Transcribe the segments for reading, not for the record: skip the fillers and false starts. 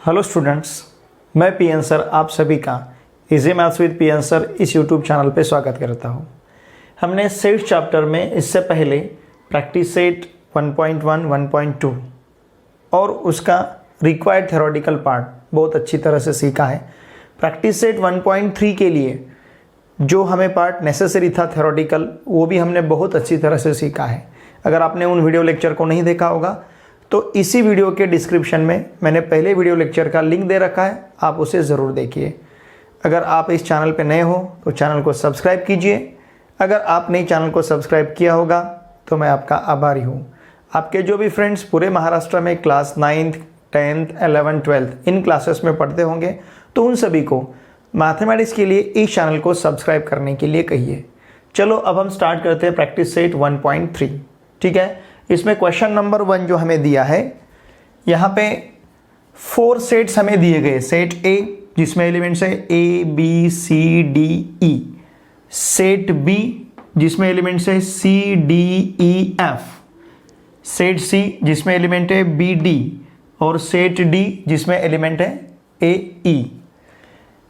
Hello students, मैं P N sir आप सभी का easy maths with P N sir इस यूट्यूब चैनल पे स्वागत करता हूँ। हमने सेट चैप्टर में इससे पहले प्रैक्टिस सेट 1.1, 1.2 और उसका रिक्वायर्ड थ्योरेटिकल पार्ट बहुत अच्छी तरह से सीखा है। प्रैक्टिस सेट 1.3 के लिए जो हमें पार्ट नेसेसरी था थ्योरेटिकल, वो भी हमने बहुत अच्छी तरह से सीखा है। अगर आपने उन वीडियो लेक्चर को नहीं देखा होगा तो इसी वीडियो के डिस्क्रिप्शन में मैंने पहले वीडियो लेक्चर का लिंक दे रखा है, आप उसे ज़रूर देखिए। अगर आप इस चैनल पर नए हो तो चैनल को सब्सक्राइब कीजिए। अगर आपने चैनल को सब्सक्राइब किया होगा तो मैं आपका आभारी हूँ। आपके जो भी फ्रेंड्स पूरे महाराष्ट्र में class 9th, 10th, 11th, 12th इन क्लासेस में पढ़ते होंगे तो उन सभी को मैथमेटिक्स के लिए इस चैनल को सब्सक्राइब करने के लिए कहिए। चलो अब हम स्टार्ट करते हैं प्रैक्टिस सेट 1.3। ठीक है, इसमें क्वेश्चन नंबर 1 जो हमें दिया है, यहाँ पे 4 सेट्स हमें दिए गए। सेट ए जिसमें एलिमेंट्स है a b c d e, set B जिसमें एलिमेंट्स है c d e f, set C जिसमें एलिमेंट है बी डी और सेट डी जिसमें एलिमेंट है ए ई।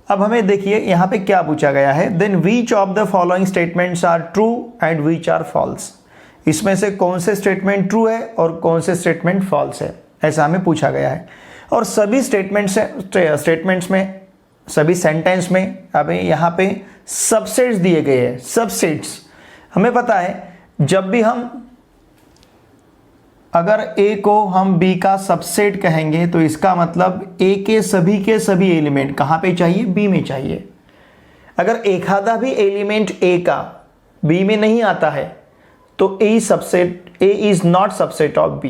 अब हमें देखिए यहाँ पे क्या पूछा गया है, then which of the following statements are true and which are false. इसमें से कौन से स्टेटमेंट ट्रू है और कौन से स्टेटमेंट फॉल्स है, ऐसा हमें पूछा गया है। और सभी स्टेटमेंट्स में, सभी सेंटेंस में हमें यहाँ पे सबसेट्स दिए गए हैं। सबसेट्स हमें पता है, जब भी हम अगर ए को हम बी का सबसेट कहेंगे तो इसका मतलब ए के सभी एलिमेंट कहाँ पे चाहिए, बी में चाहिए। अगर एक आधा भी एलिमेंट ए का बी में नहीं आता है तो A is not subset of B.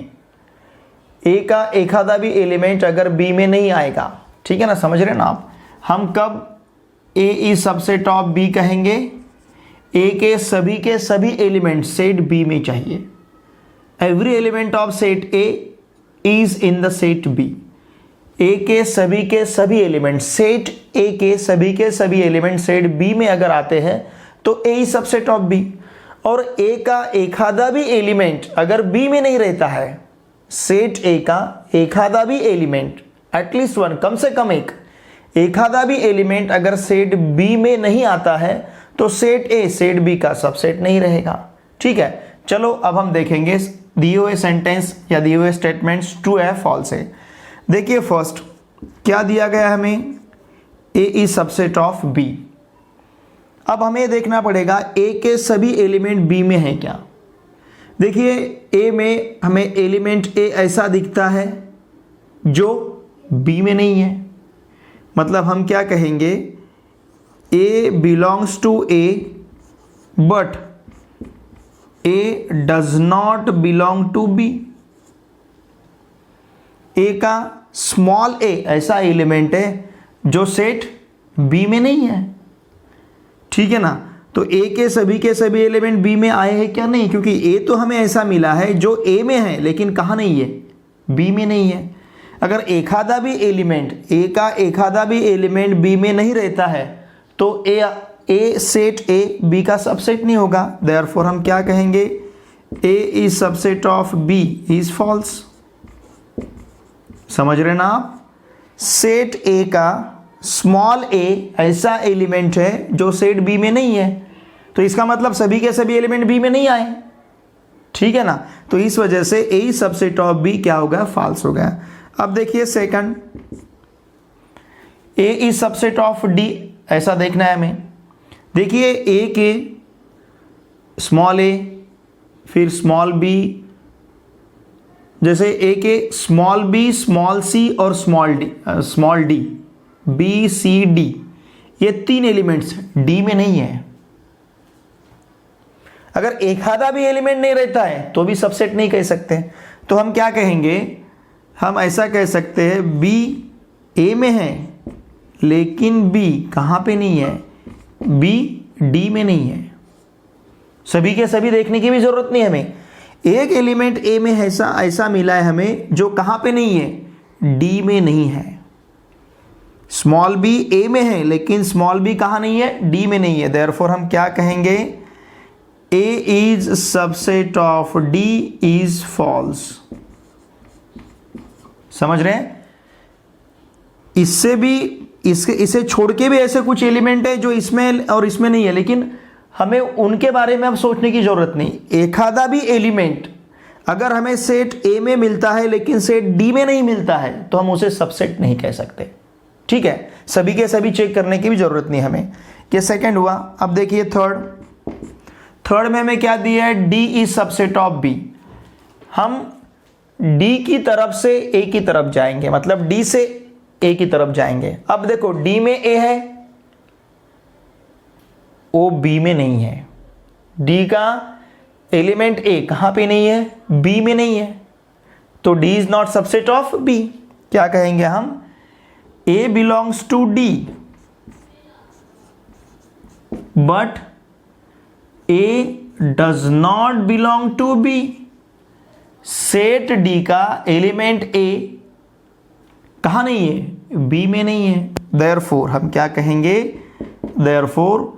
A का एक आधा भी एलिमेंट अगर बी में नहीं आएगा, ठीक है ना, समझ रहे हैं ना आप। हम कब A is subset of B कहेंगे, ए के सभी एलिमेंट सेट बी में चाहिए। Every element of set A is in the set B. A के सभी एलिमेंट, सेट ए के सभी एलिमेंट सेट बी में अगर आते हैं तो A is subset of B. और ए का एक आधा भी एलिमेंट अगर बी में नहीं रहता है, सेट ए का एक आधा भी एलिमेंट, एटलीस्ट वन, कम से कम एक आधा भी एलिमेंट अगर सेट बी में नहीं आता है तो सेट ए सेट बी का सबसेट नहीं रहेगा। ठीक है, चलो अब हम देखेंगे दिए हुए सेंटेंस या दिए हुए स्टेटमेंट्स ट्रू है फॉल्स है। देखिए फर्स्ट क्या दिया गया हमें, ए इज सबसेट ऑफ बी। अब हमें देखना पड़ेगा ए के सभी एलिमेंट बी में है क्या। देखिए ए में हमें एलिमेंट ए ऐसा दिखता है जो बी में नहीं है, मतलब हम क्या कहेंगे, a belongs to A but a does not belong to B. A का स्मॉल ए ऐसा एलिमेंट है जो सेट बी में नहीं है। ठीक है ना, तो ए के सभी एलिमेंट बी में आए हैं क्या, नहीं, क्योंकि ए तो हमें ऐसा मिला है जो ए में है लेकिन कहाँ नहीं है, बी में नहीं है। अगर एक आधा भी एलिमेंट, ए का एक आधा भी एलिमेंट बी में नहीं रहता है तो ए सेट ए बी का सबसेट नहीं होगा। देयरफॉर हम क्या कहेंगे, A is subset of B is false. समझ रहे ना आप, सेट ए का स्मॉल ए ऐसा एलिमेंट है जो सेट बी में नहीं है, तो इसका मतलब सभी के सभी एलिमेंट बी में नहीं आए। ठीक है ना, तो इस वजह से ए इज सबसेट ऑफ बी क्या हो गया, फॉल्स हो गया। अब देखिए second, A is subset of D, ऐसा देखना है हमें। देखिए ए के स्मॉल ए फिर स्मॉल बी, जैसे ए के स्मॉल बी, स्मॉल सी और small d, b c d, ये 3 एलिमेंट्स डी में नहीं है। अगर एक आधा भी एलिमेंट नहीं रहता है तो भी सबसेट नहीं कह सकते। तो हम क्या कहेंगे, हम ऐसा कह सकते हैं बी ए में है लेकिन बी कहाँ पे नहीं है, बी डी में नहीं है। सभी के सभी देखने की भी जरूरत नहीं हमें, एक एलिमेंट ए में ऐसा मिला है हमें जो कहाँ पे नहीं है, डी में नहीं है। स्मॉल बी ए में है लेकिन स्मॉल बी कहाँ नहीं है, डी में नहीं है। देयरफॉर हम क्या कहेंगे, A is subset of D is false. समझ रहे हैं, इससे भी इसे छोड़ के भी ऐसे कुछ एलिमेंट है जो इसमें और इसमें नहीं है, लेकिन हमें उनके बारे में अब सोचने की जरूरत नहीं। एक आधा भी एलिमेंट अगर हमें सेट ए में मिलता है लेकिन सेट डी में नहीं मिलता है तो हम उसे सबसेट नहीं कह सकते। ठीक है, सभी के सभी चेक करने की भी जरूरत नहीं हमें। ये सेकंड हुआ। अब देखिए थर्ड में हमें क्या दिया है, d is subset of b. हम डी की तरफ से ए की तरफ जाएंगे, मतलब डी से ए की तरफ जाएंगे। अब देखो डी में ए है, ओ बी में नहीं है। डी का एलिमेंट ए कहां पे नहीं है, बी में नहीं है, तो D is not subset of B. क्या कहेंगे हम, a belongs to D but a does not belong to B. Set D का एलिमेंट ए कहां नहीं है, बी में नहीं है। देयरफॉर हम क्या कहेंगे, देयरफॉर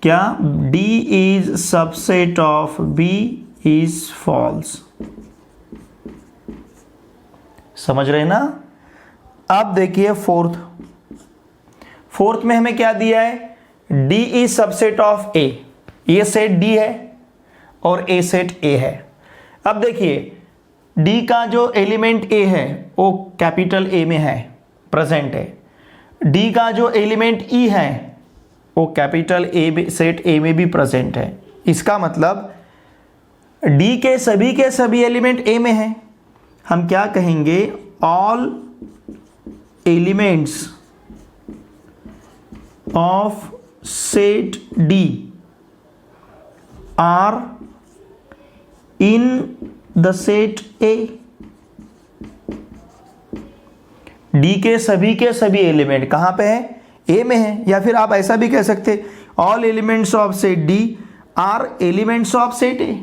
क्या, d is subset of B is false. समझ रहे ना। अब देखिए फोर्थ में हमें क्या दिया है, d is subset of A. ये सेट डी है और ए सेट ए है। अब देखिए डी का जो एलिमेंट ए है वो कैपिटल ए में है, प्रेजेंट है। डी का जो एलिमेंट ई है वो कैपिटल ए सेट ए में भी प्रेजेंट है। इसका मतलब डी के सभी एलिमेंट ए में है। हम क्या कहेंगे, all elements of set d are in the set a. D के सभी एलिमेंट कहां पे है, ए में है। या फिर आप ऐसा भी कह सकते, all elements of set d are elements of set a.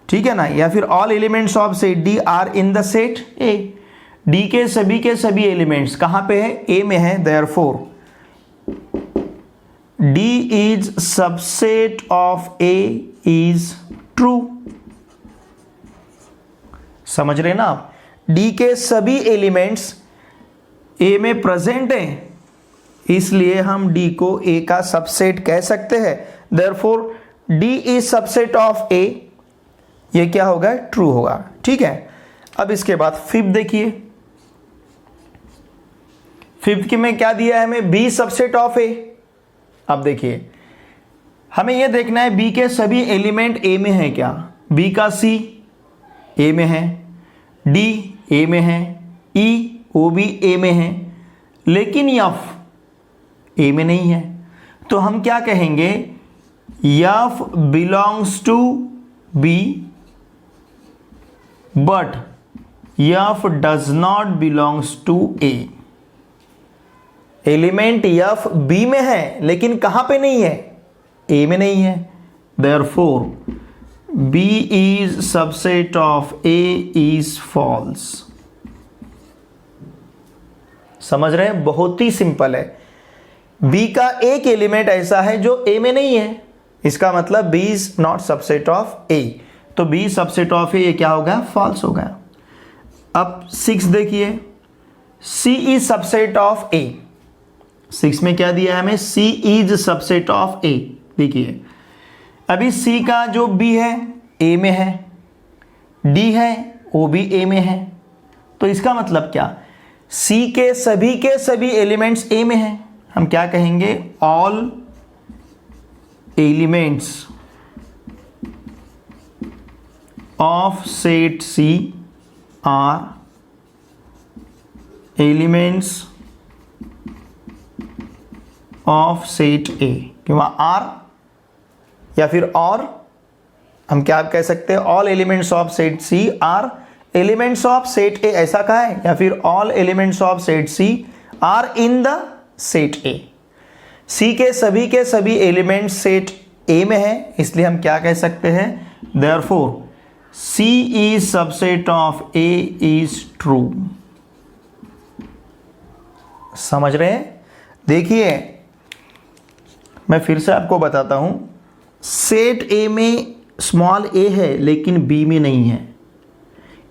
ठीक है ना। या फिर all elements of set d are in the set a. D के सभी एलिमेंट्स कहां पे है, ए में है। Therefore D is subset of A is true. समझ रहे ना आप, डी के सभी एलिमेंट्स ए में प्रेजेंट हैं, इसलिए हम डी को ए का सबसेट कह सकते हैं। Therefore D is subset of A, ये क्या होगा, ट्रू होगा। ठीक है। अब इसके बाद फिफ्थ देखिए, फिफ्थ की में क्या दिया है हमें, बी सबसेट ऑफ ए। अब देखिए हमें यह देखना है बी के सभी एलिमेंट ए में है क्या। बी का सी ए में है, डी ए में है, ई वो भी ए में है, लेकिन एफ ए में नहीं है। तो हम क्या कहेंगे, f belongs to b but f does not belongs to a. Element f b में है लेकिन कहां पे नहीं है, ए में नहीं है। Therefore b is subset of A is false. समझ रहे हैं, बहुत ही सिंपल है। बी का एक एलिमेंट ऐसा है जो ए में नहीं है, इसका मतलब B is not subset of A. तो बी सबसेट ऑफ ए, ये क्या होगा, फॉल्स होगा। अब 6 देखिए, सी इज सबसेट ऑफ ए। 6 में क्या दिया है हमें, सी इज सबसेट ऑफ ए। देखिए अभी सी का जो बी है ए में है, डी है वो भी ए में है, तो इसका मतलब क्या, सी के सभी एलिमेंट्स ए में हैं। हम क्या कहेंगे, all elements of set C are elements of set a. किंवा आर या फिर और हम क्या कह सकते हैं, all elements of set C are elements of set A, ऐसा कहा है। या फिर all elements of set C are in the set A. C के सभी एलिमेंट्स सेट ए में है, इसलिए हम क्या कह सकते हैं, therefore c is subset of A is true. समझ रहे हैं। देखिए मैं फिर से आपको बताता हूं, सेट ए में स्मॉल ए है लेकिन बी में नहीं है।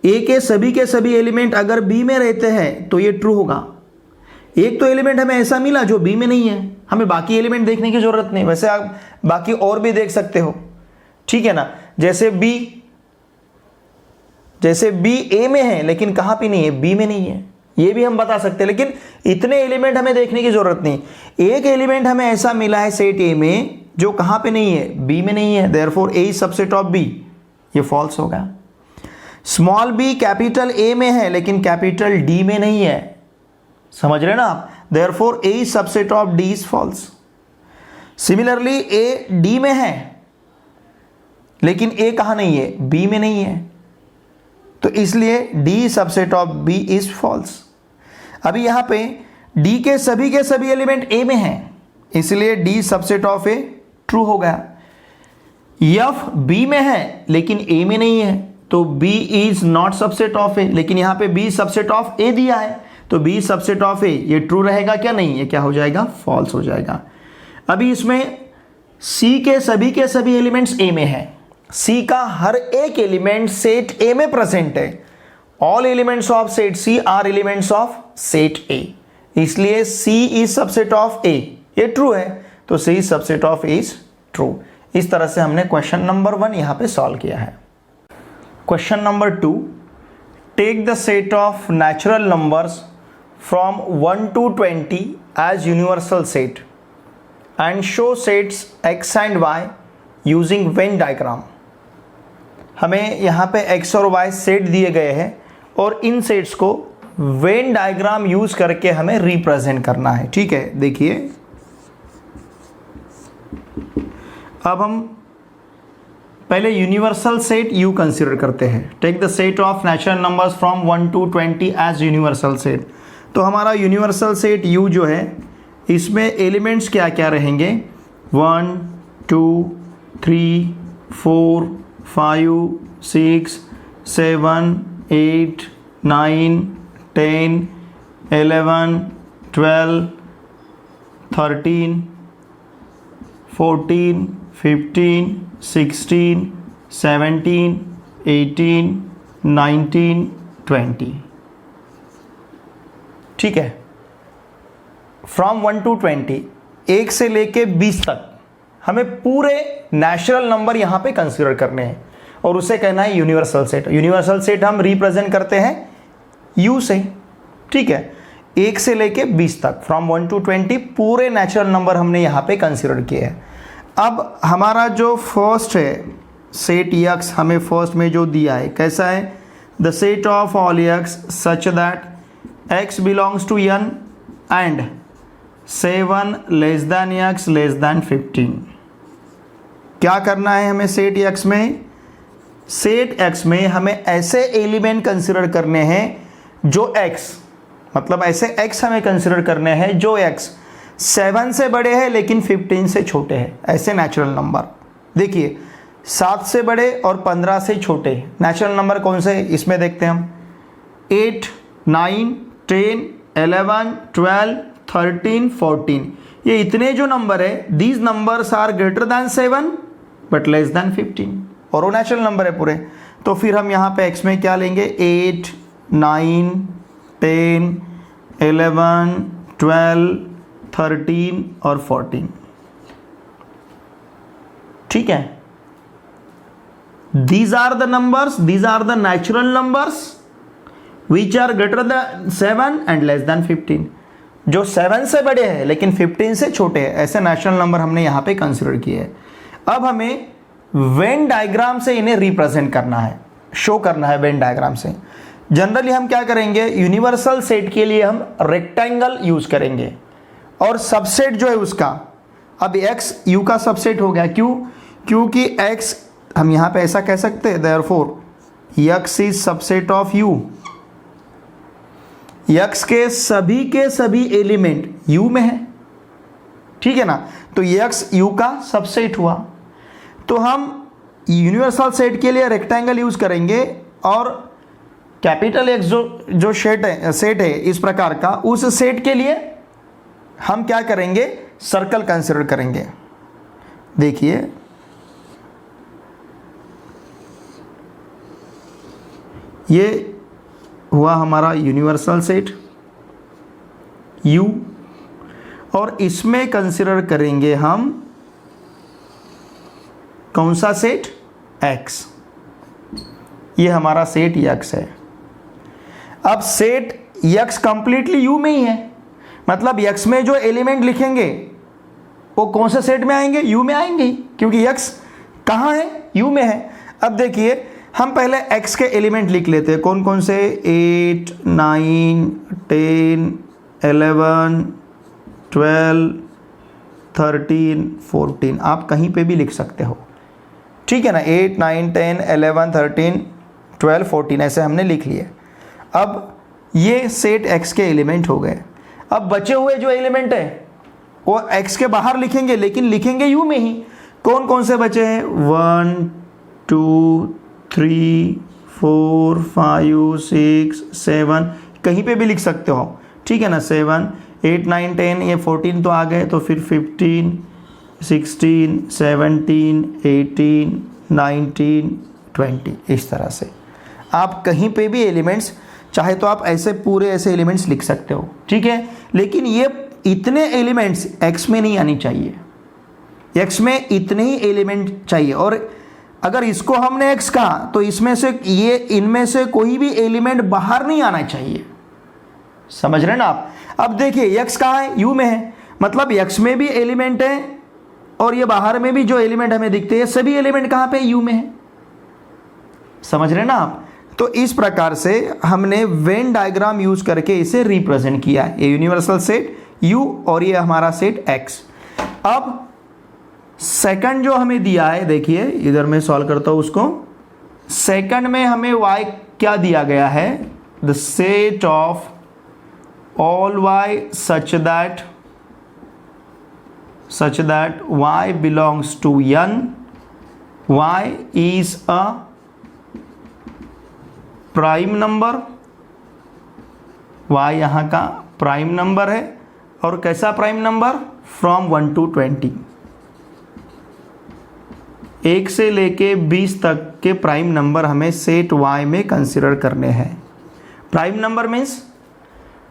ए के सभी एलिमेंट अगर बी में रहते हैं तो ये ट्रू होगा, एक तो एलिमेंट हमें ऐसा मिला जो बी में नहीं है, हमें बाकी एलिमेंट देखने की जरूरत नहीं। वैसे आप बाकी और भी देख सकते हो, ठीक है ना। जैसे बी ए में है लेकिन कहां पे नहीं है, बी में नहीं है, ये भी हम बता सकते हैं। लेकिन इतने एलिमेंट हमें देखने की जरूरत नहीं। एक एलिमेंट हमें ऐसा मिला है सेट ए में जो कहां पे नहीं है, बी में नहीं है, therefore a is subset of b, ये फॉल्स होगा। स्मॉल बी कैपिटल ए में है लेकिन कैपिटल डी में नहीं है, समझ रहे ना आप, therefore a is subset of D is false. Similarly a d में है लेकिन ए कहां नहीं है, बी में नहीं है, तो इसलिए d subset of B is false. अभी यहां पे डी के सभी एलिमेंट ए में हैं, इसलिए d subset of A true हो गया। एफ बी में है लेकिन ए में नहीं है, तो B is not subset of A, लेकिन यहां पे बी सबसेट ऑफ ए दिया है, तो बी सबसेट ऑफ ए, ये ट्रू रहेगा क्या, नहीं, ये क्या हो जाएगा, फॉल्स हो जाएगा। अभी इसमें सी के सभी एलिमेंट्स ए में है, सी का हर एक एलिमेंट सेट ए में प्रेजेंट है। All elements of set C are elements of set A, इसलिए C is subset of A, ये ट्रू है, तो C is subset of A is true. इस तरह से हमने क्वेश्चन नंबर 1 यहां पे सॉल्व किया है। Question number 2, take the set of natural numbers from 1 to 20 as universal set and show sets x and y using venn diagram. हमें यहाँ पे x और y सेट दिए गए हैं और इन सेट्स को वेन डायग्राम यूज करके हमें रिप्रेजेंट करना है, ठीक है। देखिए अब हम पहले यूनिवर्सल सेट U कंसीडर करते हैं। Take the set of natural numbers from 1 to 20 as universal set. तो हमारा यूनिवर्सल सेट U जो है, इसमें एलिमेंट्स क्या क्या रहेंगे, 1 2 3 4 5 6 7 8 9 10 11 12 13 14 15 16 17 18 19 20, ठीक है। फ्रॉम 1 to 20, 1 से लेके 20 तक हमें पूरे नेचुरल नंबर यहां पे कंसीडर करने हैं और उसे कहना है यूनिवर्सल सेट। यूनिवर्सल सेट हम रिप्रेजेंट करते हैं U से, ठीक है। 1 से लेके 20 तक, फ्रॉम 1 to 20 पूरे नेचुरल नंबर हमने यहां पे कंसीडर किए हैं। अब हमारा जो फर्स्ट है सेट x, हमें फर्स्ट में जो दिया है कैसा है, the set of all x such that x belongs to n and 7 less than x less than 15। क्या करना है हमें सेट x में, सेट x में हमें ऐसे एलिमेंट कंसिडर करने हैं जो x, मतलब ऐसे x हमें कंसिडर करने हैं जो x 7 से बड़े हैं लेकिन 15 से छोटे हैं, ऐसे नेचुरल नंबर। देखिए 7 से बड़े और 15 से छोटे नेचुरल नंबर कौन से, इसमें देखते हैं हम 8 9 10 11 12 13 14, ये इतने जो नंबर है, these numbers are greater than 7 but less than 15, और वो नेचुरल नंबर है पूरे। तो फिर हम यहाँ पे x में क्या लेंगे, 8 9 10 11 12 13 और 14, ठीक है। These are the numbers, these are the natural numbers which are greater than 7 and less than 15, जो 7 से बड़े हैं लेकिन 15 से छोटे हैं, ऐसे नेचुरल नंबर हमने यहाँ पे कंसिडर किए हैं। अब हमें वेन डायग्राम से इन्हें रिप्रेजेंट करना है, शो करना है वेन डायग्राम से। जनरली हम क्या करेंगे, यूनिवर्सल सेट के लिए हम रेक्टेंगल यूज करेंगे और सबसेट जो है उसका, अब x u का सबसेट हो गया, क्यों, क्योंकि x हम यहाँ पे ऐसा कह सकते हैं, therefore x is subset of u, x के सभी एलिमेंट u में है, ठीक है ना, तो x u का सबसेट हुआ। तो हम यूनिवर्सल सेट के लिए रेक्टेंगल यूज करेंगे और कैपिटल X जो सेट है इस प्रकार का, उस सेट के लिए हम क्या करेंगे, सर्कल कंसिडर करेंगे। देखिए ये हुआ हमारा यूनिवर्सल सेट, u, और इसमें कंसिडर करेंगे हम कौन सा सेट, x। ये हमारा सेट x है। अब सेट x कंप्लीटली u में ही है, मतलब x में जो एलिमेंट लिखेंगे वो कौन से सेट में आएंगे, u में आएंगे, क्योंकि x कहाँ है, u में है। अब देखिए हम पहले x के एलिमेंट लिख लेते हैं, कौन कौन से, 8, 9, 10, 11, 12, 13, 14। आप कहीं पे भी लिख सकते हो, ठीक है ना। 8, 9, 10, 11, 13, 12, 14 ऐसे हमने लिख लिए। अब ये सेट x के एलिमेंट हो गए। अब बचे हुए जो एलिमेंट है वो x के बाहर लिखेंगे, लेकिन लिखेंगे u में ही। कौन कौन से बचे हैं, 1, 2, 3, 4, 5, 6, 7, कहीं पे भी लिख सकते हो, ठीक है ना। 7, 8, 9, 10, ये 14 तो आ गए, तो फिर 15, 16, 17, 18, 19, 20, इस तरह से आप कहीं पे भी एलिमेंट्स, चाहे तो आप ऐसे पूरे ऐसे एलिमेंट्स लिख सकते हो, ठीक है। लेकिन ये इतने एलिमेंट्स x में नहीं आनी चाहिए, x में इतने ही एलिमेंट चाहिए। और अगर इसको हमने x कहा तो इसमें से ये इनमें से कोई भी एलिमेंट बाहर नहीं आना चाहिए, समझ रहे हैं ना आप। अब देखिए x कहाँ है, u में है, मतलब x में भी एलिमेंट है और ये बाहर में भी जो एलिमेंट हमें दिखते हैं सभी एलिमेंट कहाँ पे, u में है, समझ रहे हैं ना आप। तो इस प्रकार से हमने वेन डायग्राम यूज करके इसे रिप्रेजेंट किया है, ये यूनिवर्सल सेट u और ये हमारा सेट x। अब सेकंड जो हमें दिया है, देखिए इधर मैं सॉल्व करता हूं उसको। सेकंड में हमें y क्या दिया गया है, the set of all y such that y belongs to n, y is a prime number, y यहाँ का प्राइम नंबर है। और कैसा प्राइम नंबर, फ्रॉम 1 to 20, 1 से लेके 20 तक के प्राइम नंबर हमें सेट y में कंसिडर करने हैं। प्राइम नंबर मीन्स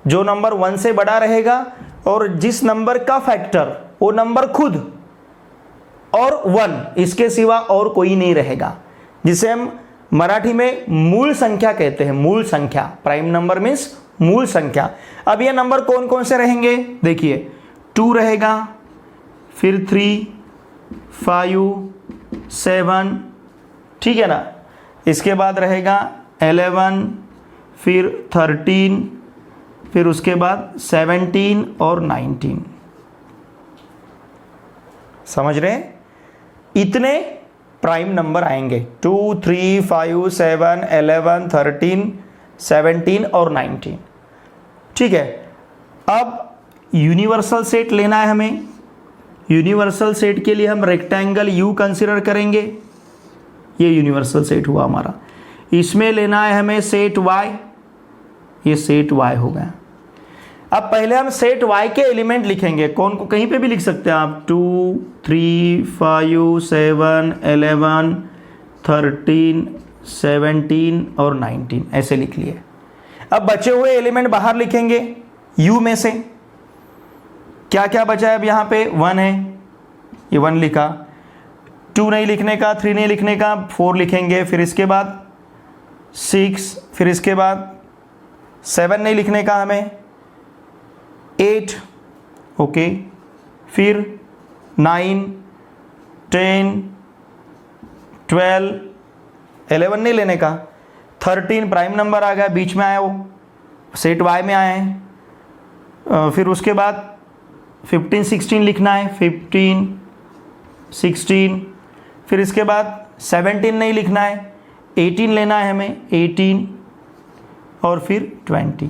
जो नंबर 1 से बड़ा रहेगा और जिस नंबर का फैक्टर वो नंबर खुद और 1, इसके सिवा और कोई नहीं रहेगा, जिसे हम मराठी में मूल संख्या कहते हैं। मूल संख्या, प्राइम नंबर मीन्स मूल संख्या। अब ये नंबर कौन कौन से रहेंगे, देखिए 2 रहेगा, फिर 3, 5, 7, ठीक है ना। इसके बाद रहेगा 11, फिर 13, फिर उसके बाद 17 और 19, समझ रहे हैं। इतने प्राइम नंबर आएंगे, 2, 3, 5, 7, 11, 13, 17 और 19, ठीक है। अब यूनिवर्सल सेट लेना है हमें। यूनिवर्सल सेट के लिए हम रेक्टेंगल u कंसिडर करेंगे, ये यूनिवर्सल सेट हुआ हमारा। इसमें लेना है हमें सेट y, ये सेट y हो गया। अब पहले हम सेट y के एलिमेंट लिखेंगे, कौन को कहीं पे भी लिख सकते हैं आप, 2, 3, 5, 7, 11, 13, 17 और 19 ऐसे लिख लिए। अब बचे हुए एलिमेंट बाहर लिखेंगे u में से। क्या क्या बचा है अब यहाँ पे, 1 है, ये 1 लिखा, 2 नहीं लिखने का, 3 नहीं लिखने का, 4 लिखेंगे, फिर इसके बाद 6, फिर इसके बाद 7 नहीं लिखने का हमें, 8, ओके, फिर 9, 10, 12, 11 नहीं लेने का, 13 प्राइम नंबर आ गया, बीच में आया वो, सेट y में आए हैं। फिर उसके बाद 15, 16 लिखना है, 15, 16, फिर इसके बाद 17 नहीं लिखना है, 18 लेना है हमें, 18 और फिर 20,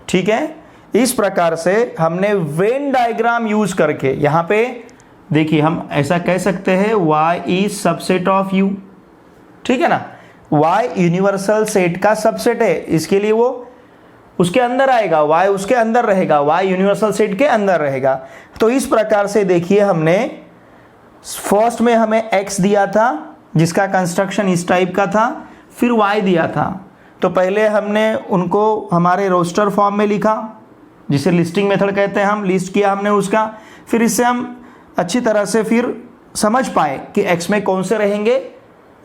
ठीक है। इस प्रकार से हमने वेन डायग्राम यूज करके, यहां पे देखिए हम ऐसा कह सकते हैं y is subset of u, ठीक है ना। y यूनिवर्सल सेट का सबसेट है, इसके लिए वो उसके अंदर आएगा, y उसके अंदर रहेगा, y यूनिवर्सल सेट के अंदर रहेगा। तो इस प्रकार से देखिए हमने फर्स्ट में हमें x दिया था जिसका कंस्ट्रक्शन इस टाइप का था, फिर y दिया था, तो पहले हमने उनको हमारे रोस्टर फॉर्म में लिखा, जिसे लिस्टिंग मेथड कहते हैं, हम लिस्ट किया हमने उसका। फिर इससे हम अच्छी तरह से फिर समझ पाए कि एक्स में कौन से रहेंगे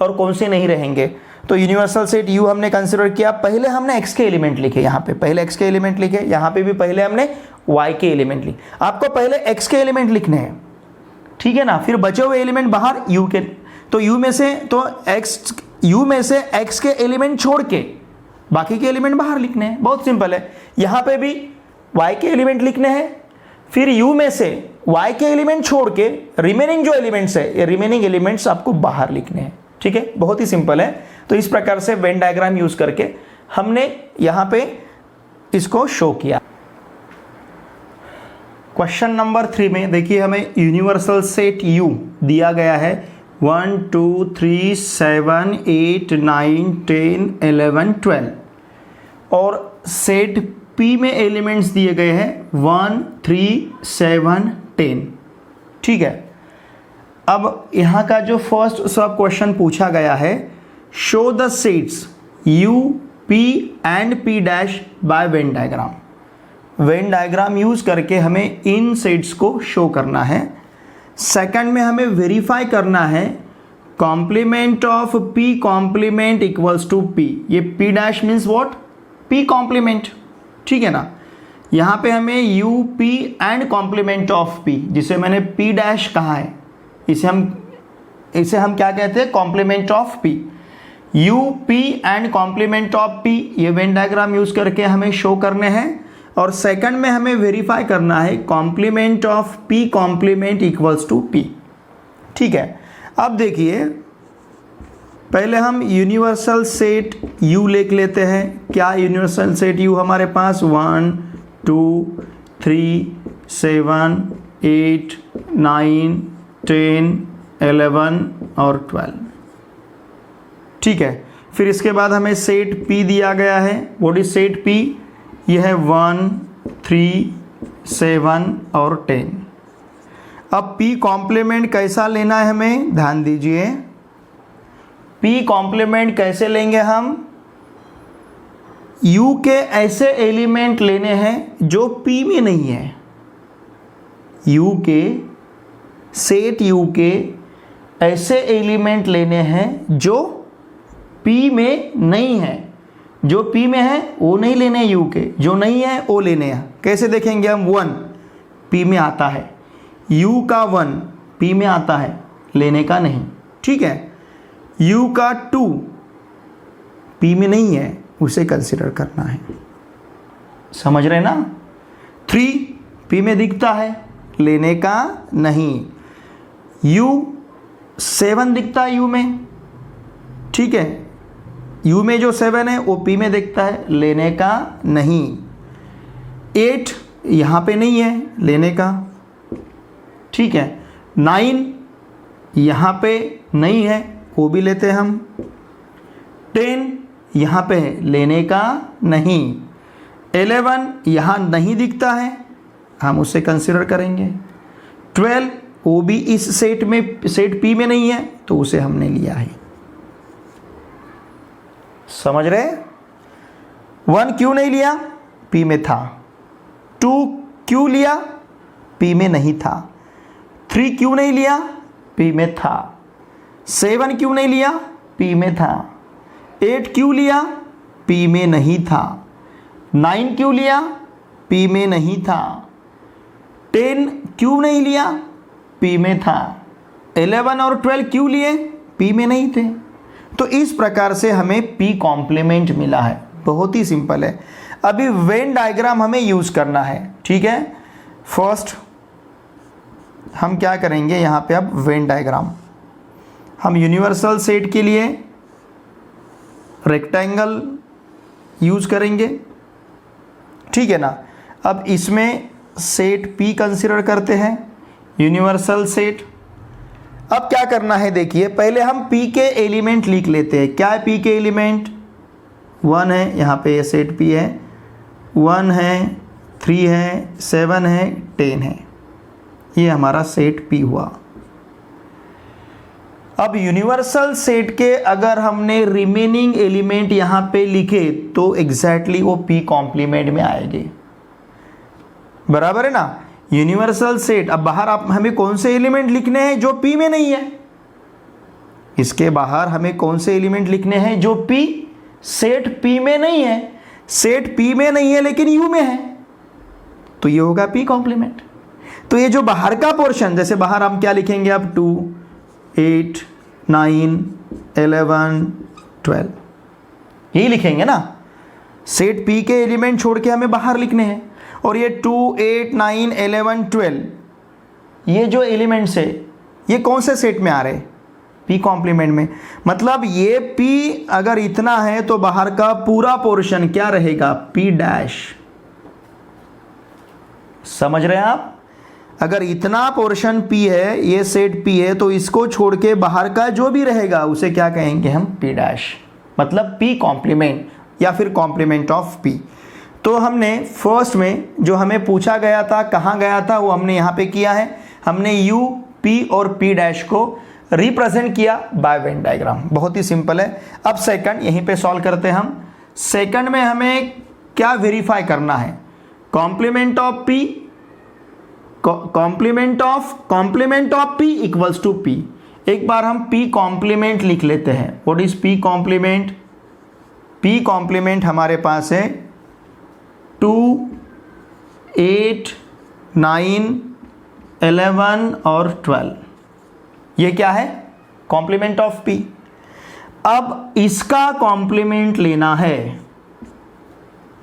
और कौन से नहीं रहेंगे। तो यूनिवर्सल सेट यू हमने कंसिडर किया। पहले हमने एक्स के एलिमेंट लिखे, यहाँ पे पहले एक्स के एलिमेंट लिखे, यहाँ पे भी पहले हमने वाई के एलिमेंट लिखे। आपको पहले एक्स के एलिमेंट लिखने हैं, ठीक है ना, फिर बचे हुए एलिमेंट बाहर यू के। तो यू में से एक्स के एलिमेंट छोड़ के बाकी के एलिमेंट बाहर लिखने हैं, बहुत सिंपल है। यहाँ पे भी वाई के एलिमेंट लिखने हैं, फिर यू में से वाई के एलिमेंट छोड़ के रिमेनिंग जो एलिमेंट्स है, ये रिमेनिंग एलिमेंट्स आपको बाहर लिखने हैं, ठीक है, बहुत ही सिंपल है। तो इस प्रकार से वेन डायग्राम यूज करके हमने यहाँ पे इसको शो किया। क्वेश्चन नंबर 3 में देखिए हमें यूनिवर्सल सेट यू दिया गया है 1 2 3 7 8 9 10 11 12 और सेट पी में एलिमेंट्स दिए गए हैं 1 3 7 10, ठीक है। अब यहाँ का जो फर्स्ट सब क्वेश्चन पूछा गया है, show the sets you P and P dash by Venn diagram. When diagram use करके हमें इन सेट्स को शो करना है। सेकंड में हमें वेरीफाई करना है complement of P complement equals to P. ये P dash means what, P complement, ठीक है ना। यहाँ पे हमें U P and complement of P, जिसे मैंने पी डैश कहा है, इसे हम क्या कहते हैं, complement of P. U P and complement of P, ये वेन डायग्राम यूज करके हमें शो करने हैं। और सेकंड में हमें वेरीफाई करना है complement of P complement equals to P, ठीक है। अब देखिए पहले हम यूनिवर्सल सेट यू लिख लेते हैं। क्या यूनिवर्सल सेट यू हमारे पास 1 2 3 7 8 9 10 11 और 12, ठीक है। फिर इसके बाद हमें सेट P दिया गया है। What is set P? यह है 1 3 7 और 10। अब P कॉम्प्लीमेंट कैसा लेना है हमें, ध्यान दीजिए। P कॉम्प्लीमेंट कैसे लेंगे हम, U के ऐसे एलिमेंट लेने हैं जो P में नहीं है। U के सेट U के ऐसे एलिमेंट लेने हैं जो P में नहीं है। जो P में है वो नहीं लेने U के, जो नहीं है वो लेने हैं। कैसे देखेंगे हम, 1 P में आता है, U का 1 P में आता है, लेने का नहीं, ठीक है। U का 2 P में नहीं है, उसे कंसिडर करना है, समझ रहे ना। 3 P में दिखता है, लेने का नहीं। U 7 दिखता है U में, ठीक है। U में जो 7 है वो P में दिखता है, लेने का नहीं। 8 यहाँ पे नहीं है, लेने का, ठीक है। 9 यहाँ पे नहीं है, वो भी लेते हैं हम। 10 यहाँ पे है, लेने का नहीं। 11 यहाँ नहीं दिखता है, हम उसे कंसिडर करेंगे। 12 वो भी इस सेट P में नहीं है, तो उसे हमने लिया है, समझ रहे। 1 क्यों नहीं लिया, P में था। 2 क्यों लिया, P में नहीं था। 3 क्यों नहीं लिया, P में था। 7 क्यों नहीं लिया, P में था। 8 क्यों लिया, P में नहीं था। 9 क्यों लिया, P में नहीं था। 10 क्यों नहीं लिया, P में था। 11 और 12 क्यों लिए, P में नहीं थे। तो इस प्रकार से हमें P कॉम्प्लीमेंट मिला है, बहुत ही सिंपल है। अभी वेन डायग्राम हमें यूज करना है, ठीक है। फर्स्ट हम क्या करेंगे यहाँ पे, अब वेन डायग्राम हम यूनिवर्सल सेट के लिए रेक्टेंगल यूज करेंगे, ठीक है ना। अब इसमें सेट P कंसिडर करते हैं, यूनिवर्सल सेट। अब क्या करना है देखिए, पहले हम P के एलिमेंट लिख लेते हैं। क्या है P के एलिमेंट, 1 है, यहाँ पे ये सेट P है, 1 है, 3 है, 7 है, 10 है, ये हमारा सेट P हुआ। अब यूनिवर्सल सेट के अगर हमने रिमेनिंग एलिमेंट यहां पे लिखे तो एग्जैक्टली वो पी कॉम्प्लीमेंट में आएंगे, बराबर है ना। यूनिवर्सल सेट, अब बाहर आप हमें कौन से एलिमेंट लिखने हैं जो पी में नहीं है, इसके बाहर हमें कौन से एलिमेंट लिखने हैं जो पी, सेट पी में नहीं है, सेट पी में नहीं है लेकिन यू में है, तो ये होगा पी कॉम्प्लीमेंट। तो ये जो बाहर का पोर्शन, जैसे बाहर हम क्या लिखेंगे अब 2, 8, 9, 11, 12 यही लिखेंगे ना। सेट पी के एलिमेंट छोड़ के हमें बाहर लिखने हैं। और ये 2, 8, 9, 11, 12 ये जो एलिमेंट्स है ये कौन से सेट में आ रहे हैं, पी कॉम्प्लीमेंट में। मतलब ये पी अगर इतना है तो बाहर का पूरा पोर्शन क्या रहेगा, पी डैश। समझ रहे हैं आप। अगर इतना पोर्शन पी है, ये सेट पी है, तो इसको छोड़ के बाहर का जो भी रहेगा उसे क्या कहेंगे हम, पी डैश, मतलब पी कॉम्प्लीमेंट या फिर कॉम्प्लीमेंट ऑफ पी। तो हमने फर्स्ट में जो हमें पूछा गया था, कहाँ गया था, वो हमने यहाँ पे किया है। हमने यू, पी और पी डैश को रिप्रेजेंट किया बाय वेन डायग्राम, बहुत ही सिंपल है। अब सेकंड यहीं पे सॉल्व करते हैं हम। सेकंड में हमें क्या वेरीफाई करना है, complement of P, complement of P equals to P. एक बार हम पी कॉम्प्लीमेंट लिख लेते हैं। What is P complement, P complement हमारे पास है 2, 8, 9, 11 और 12, ये क्या है, कॉम्प्लीमेंट ऑफ पी। अब इसका कॉम्प्लीमेंट लेना है।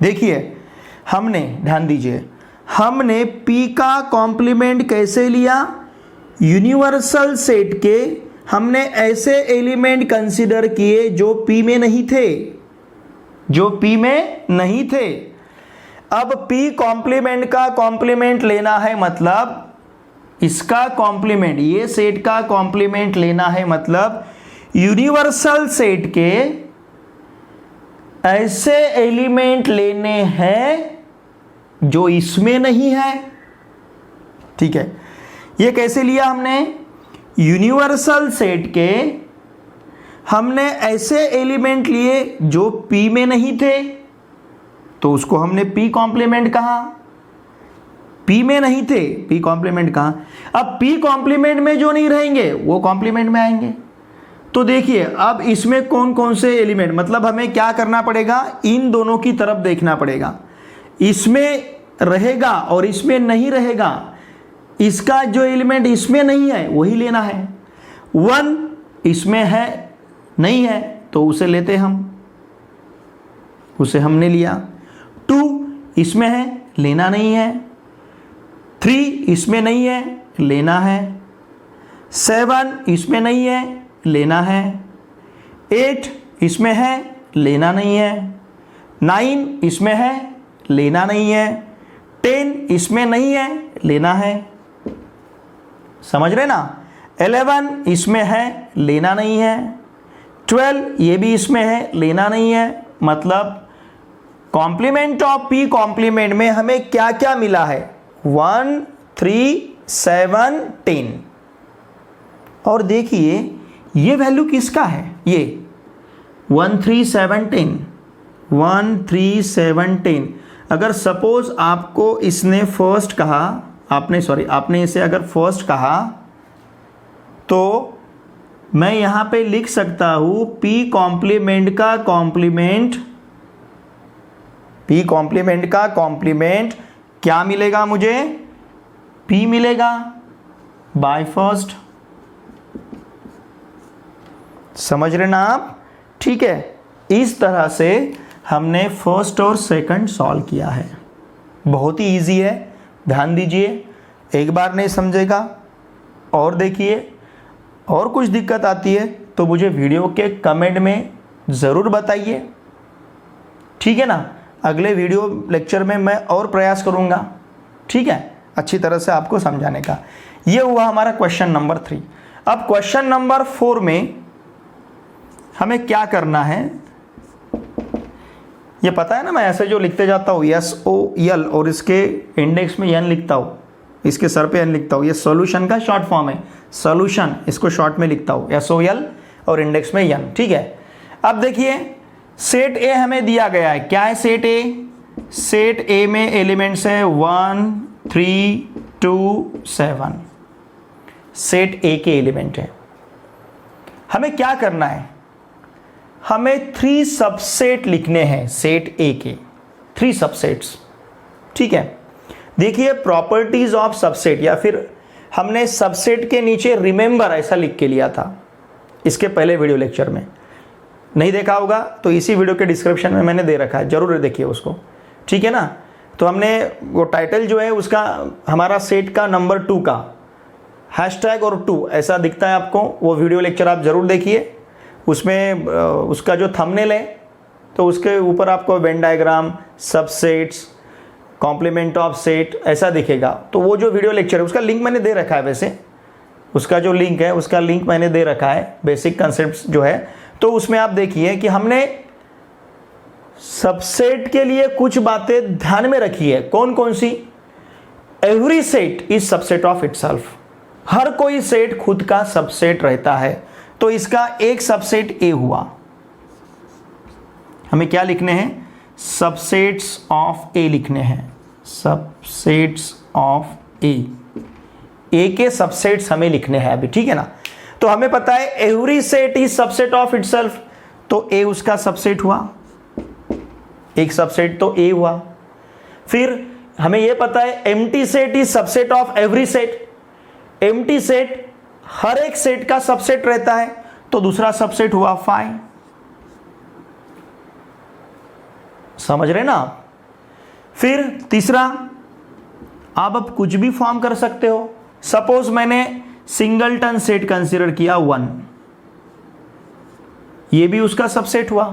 देखिए हमने, ध्यान दीजिए, हमने पी का कॉम्प्लीमेंट कैसे लिया, यूनिवर्सल सेट के हमने ऐसे एलिमेंट कंसीडर किए जो पी में नहीं थे, जो पी में नहीं थे। अब पी कॉम्प्लीमेंट का कॉम्प्लीमेंट लेना है, मतलब इसका कॉम्प्लीमेंट, ये सेट का कॉम्प्लीमेंट लेना है, मतलब यूनिवर्सल सेट के ऐसे एलिमेंट लेने हैं जो इसमें नहीं है। ठीक है, ये कैसे लिया हमने, यूनिवर्सल सेट के हमने ऐसे एलिमेंट लिए जो पी में नहीं थे, तो उसको हमने पी कॉम्प्लीमेंट कहा। पी में नहीं थे, पी कॉम्प्लीमेंट कहा। अब पी कॉम्प्लीमेंट में जो नहीं रहेंगे वो कॉम्प्लीमेंट में आएंगे। तो देखिए अब इसमें कौन कौन से एलिमेंट, मतलब हमें क्या करना पड़ेगा, इन दोनों की तरफ देखना पड़ेगा। इसमें रहेगा और इसमें नहीं रहेगा, इसका जो एलिमेंट इसमें नहीं है वही लेना है। 1 इसमें है, नहीं है, तो उसे लेते हम, उसे हमने लिया। 2 इसमें है, लेना नहीं है। 3 इसमें नहीं है, लेना है। 7 इसमें नहीं है, लेना है। 8 इसमें है, लेना नहीं है। 9 इसमें है, लेना नहीं है। 10 इसमें नहीं है, लेना है। समझ रहे ना। 11 इसमें है, लेना नहीं है। 12 ये भी इसमें है, लेना नहीं है। मतलब कॉम्प्लीमेंट ऑफ पी कॉम्प्लीमेंट में हमें क्या क्या मिला है, 1, 3, 7, 10। और देखिए ये वैल्यू किसका है, ये 1, 3, 7, 10, 1, 3, 7, 10। अगर सपोज आपको इसने फर्स्ट कहा, आपने इसे अगर फर्स्ट कहा, तो मैं यहां पे लिख सकता हूं पी कॉम्प्लीमेंट का कॉम्प्लीमेंट, पी कॉम्प्लीमेंट का कॉम्प्लीमेंट क्या मिलेगा मुझे, पी मिलेगा बाय फर्स्ट। समझ रहे ना आप। ठीक है, इस तरह से हमने फर्स्ट और सेकंड सॉल्व किया है। बहुत ही इजी है, ध्यान दीजिए। एक बार नहीं समझेगा और देखिए, और कुछ दिक्कत आती है तो मुझे वीडियो के कमेंट में ज़रूर बताइए, ठीक है ना। अगले वीडियो लेक्चर में मैं और प्रयास करूँगा, ठीक है, अच्छी तरह से आपको समझाने का। ये हुआ हमारा क्वेश्चन नंबर 3। अब क्वेश्चन नंबर 4 में हमें क्या करना है, ये पता है ना, मैं ऐसे जो लिखते जाता हूँ SOL और इसके इंडेक्स में n लिखता हूँ, इसके सर पे एन लिखता हूँ, ये सॉल्यूशन का शॉर्ट फॉर्म है, सॉल्यूशन इसको शॉर्ट में लिखता हूँ SOL और इंडेक्स में n, ठीक है। अब देखिए सेट ए हमें दिया गया है, क्या है सेट ए? सेट ए में एलिमेंट्स है 1 3 2 7, सेट ए के एलिमेंट है। हमें क्या करना है? हमें 3 सबसेट लिखने हैं सेट ए के, 3 सबसेट्स, ठीक है। देखिए प्रॉपर्टीज ऑफ सबसेट, या फिर हमने सबसेट के नीचे रिमेंबर ऐसा लिख के लिया था इसके पहले वीडियो लेक्चर में, नहीं देखा होगा तो इसी वीडियो के डिस्क्रिप्शन में मैंने दे रखा है, जरूर देखिए उसको, ठीक है ना। तो हमने वो टाइटल जो है उसका हमारा सेट का नंबर 2 का हैशटैग और 2 ऐसा दिखता है आपको, वो वीडियो लेक्चर आप जरूर देखिए। उसमें उसका जो थंबनेल है तो उसके ऊपर आपको venn diagram, subsets, complement of set ऐसा दिखेगा। तो वो जो वीडियो लेक्चर है उसका लिंक मैंने दे रखा है, वैसे उसका जो लिंक है उसका लिंक मैंने दे रखा है, बेसिक कंसेप्ट जो है। तो उसमें आप देखिए कि हमने सबसेट के लिए कुछ बातें ध्यान में रखी है। कौन कौन सी? Every set is subset of itself, हर कोई सेट खुद का सबसेट रहता है। तो इसका एक सबसेट ए हुआ, हमें क्या लिखने हैं? सबसेट्स ऑफ ए लिखने हैं, सबसेट्स ऑफ ए के सबसेट्स हमें लिखने हैं अभी, ठीक है ना। तो हमें पता है every set is subset of itself, तो ए उसका सबसेट हुआ, एक सबसेट तो ए हुआ। फिर हमें यह पता है empty set is subset of every set, empty set हर एक सेट का सबसेट रहता है, तो दूसरा सबसेट हुआ फाई। समझ रहे ना आप? फिर तीसरा, आप अब कुछ भी फॉर्म कर सकते हो। सपोज मैंने सिंगलटन सेट कंसीडर किया 1, ये भी उसका सबसेट हुआ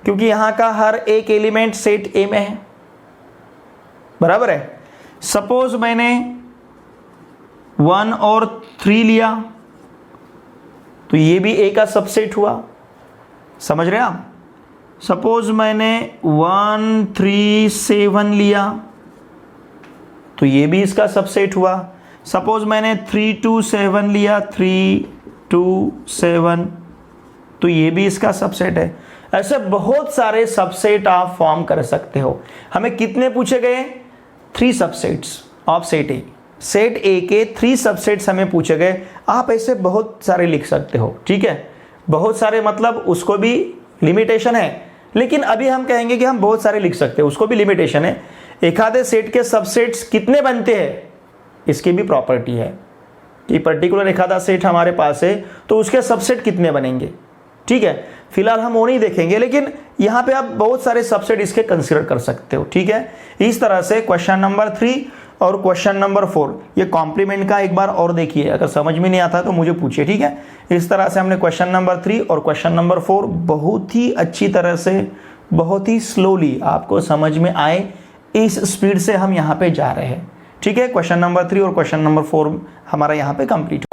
क्योंकि यहां का हर एक एलिमेंट सेट ए में है, बराबर है। सपोज मैंने 1 और 3 लिया तो ये भी ए का सबसेट हुआ, समझ रहे आप? सपोज मैंने 1 3 7 लिया तो ये भी इसका सबसेट हुआ। सपोज मैंने 3 2 7 लिया, 3 2 7, तो ये भी इसका सबसेट है। ऐसे बहुत सारे सबसेट आप फॉर्म कर सकते हो। हमें कितने पूछे गए? 3 subsets of set A, set ए के 3 सबसेट्स हमें पूछे गए। आप ऐसे बहुत सारे लिख सकते हो, ठीक है। बहुत सारे मतलब उसको भी लिमिटेशन है, लेकिन अभी हम कहेंगे कि हम बहुत सारे लिख सकते हैं, उसको भी लिमिटेशन है। एक आधे सेट के सबसेट्स कितने बनते हैं, इसकी भी प्रॉपर्टी है कि पर्टिकुलर एक आधा सेट हमारे पास है तो उसके सबसेट कितने बनेंगे, ठीक है। फिलहाल हम वो नहीं देखेंगे, लेकिन यहाँ पे आप बहुत सारे सबसेट इसके कंसीडर कर सकते हो, ठीक है। इस तरह से क्वेश्चन नंबर 3 और क्वेश्चन नंबर 4, ये कॉम्प्लीमेंट का एक बार और देखिए, अगर समझ में नहीं आता तो मुझे पूछिए, ठीक है। इस तरह से हमने क्वेश्चन नंबर 3 और क्वेश्चन नंबर 4 बहुत ही अच्छी तरह से, बहुत ही स्लोली आपको समझ में आए, इस स्पीड से हम यहाँ पे जा रहे हैं, ठीक है। क्वेश्चन नंबर 3 और क्वेश्चन नंबर 4 हमारा यहाँ पे कंप्लीट